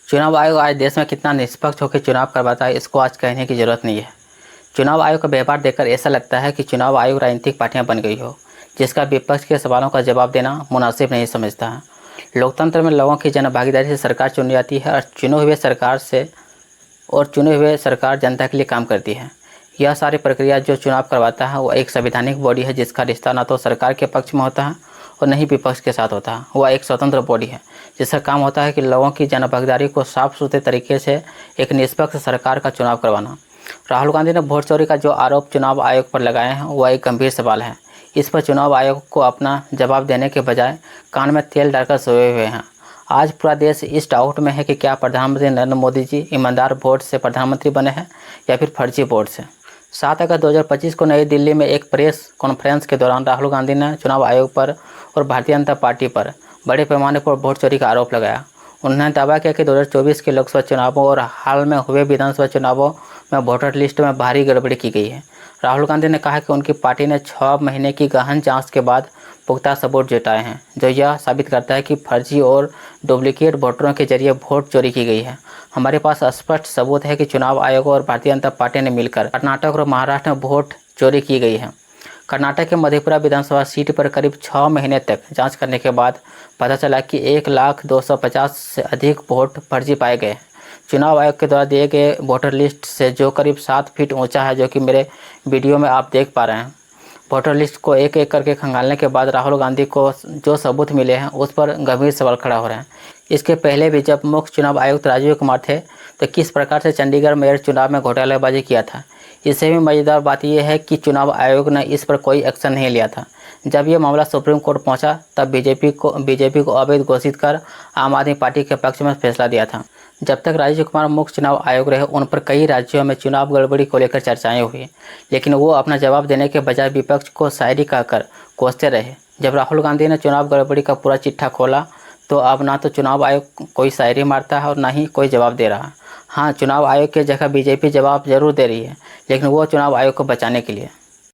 चुनाव आयोग आज देश में कितना निष्पक्ष होकर चुनाव करवाता है, इसको आज कहने की जरूरत नहीं है। चुनाव आयोग का व्यवहार देखकर ऐसा लगता है कि चुनाव आयोग राजनीतिक पार्टियां बन गई हो, जिसका विपक्ष के सवालों का जवाब देना मुनासिब नहीं समझता है। लोकतंत्र में लोगों की जनभागीदारी से सरकार चुनी जाती है और चुने हुए सरकार जनता के लिए काम करती है। यह सारी प्रक्रिया जो चुनाव करवाता है वो एक संवैधानिक बॉडी है, जिसका रिश्ता न तो सरकार के पक्ष में होता है और न ही विपक्ष के साथ होता है। वह एक स्वतंत्र बॉडी है जिसका काम होता है कि लोगों की जनभागीदारी को साफ सुथरे तरीके से एक निष्पक्ष सरकार का चुनाव करवाना। राहुल गांधी ने वोट चोरी का जो आरोप चुनाव आयोग पर लगाए हैं वह एक गंभीर सवाल है। इस पर चुनाव आयोग को अपना जवाब देने के बजाय कान में तेल डालकर सोए हुए हैं। आज पूरा देश इस डाउट में है कि क्या प्रधानमंत्री नरेंद्र मोदी जी ईमानदार वोट से प्रधानमंत्री बने हैं या फिर फर्जी वोट से। 7 अगस्त 2025 को नई दिल्ली में एक प्रेस कॉन्फ्रेंस के दौरान राहुल गांधी ने चुनाव आयोग पर और भारतीय जनता पार्टी पर बड़े पैमाने पर वोट चोरी का आरोप लगाया। उन्होंने दावा किया कि 2024 के लोकसभा चुनावों और हाल में हुए विधानसभा चुनावों में वोटर लिस्ट में भारी गड़बड़ी की गई है। राहुल गांधी ने कहा कि उनकी पार्टी ने 6 महीने की गहन जांच के बाद पुख्ता सबूत जुटाए हैं, जो यह साबित करता है कि फर्जी और डुप्लीकेट वोटरों के जरिए वोट चोरी की गई है। हमारे पास स्पष्ट सबूत है कि चुनाव आयोग और भारतीय जनता पार्टी ने मिलकर कर्नाटक और महाराष्ट्र में वोट चोरी की गई है। कर्नाटक के मधेपुरा विधानसभा सीट पर करीब 6 महीने तक जांच करने के बाद पता चला कि 1,250,000 से अधिक वोट फर्जी पाए गए। चुनाव आयोग के द्वारा दिए गए वोटर लिस्ट से जो करीब 7 फीट ऊंचा है, जो कि मेरे वीडियो में आप देख पा रहे हैं। वोटर लिस्ट को एक एक करके खंगालने के बाद राहुल गांधी को जो सबूत मिले हैं उस पर गंभीर सवाल खड़ा हो रहे हैं। इसके पहले भी जब मुख्य चुनाव आयुक्त राजीव कुमार थे तो किस प्रकार से चंडीगढ़ मेयर चुनाव में घोटालाबाजी किया था। इससे भी मज़ेदार बात यह है कि चुनाव आयोग ने इस पर कोई एक्शन नहीं लिया था। जब यह मामला सुप्रीम कोर्ट पहुंचा तब बीजेपी को अवैध घोषित कर आम आदमी पार्टी के पक्ष में फैसला दिया था। जब तक राजीव कुमार मुख्य चुनाव आयोग रहे उन पर कई राज्यों में चुनाव गड़बड़ी को लेकर चर्चाएं हुई, लेकिन वो अपना जवाब देने के बजाय विपक्ष को शायरी कहकर कोसते रहे। जब राहुल गांधी ने चुनाव गड़बड़ी का पूरा चिट्ठा खोला तो अब ना तो चुनाव आयोग कोई शायरी मारता है और ना ही कोई जवाब दे रहा। हाँ, चुनाव आयोग की जगह बीजेपी जवाब जरूर दे रही है, लेकिन वो चुनाव आयोग को बचाने के लिए।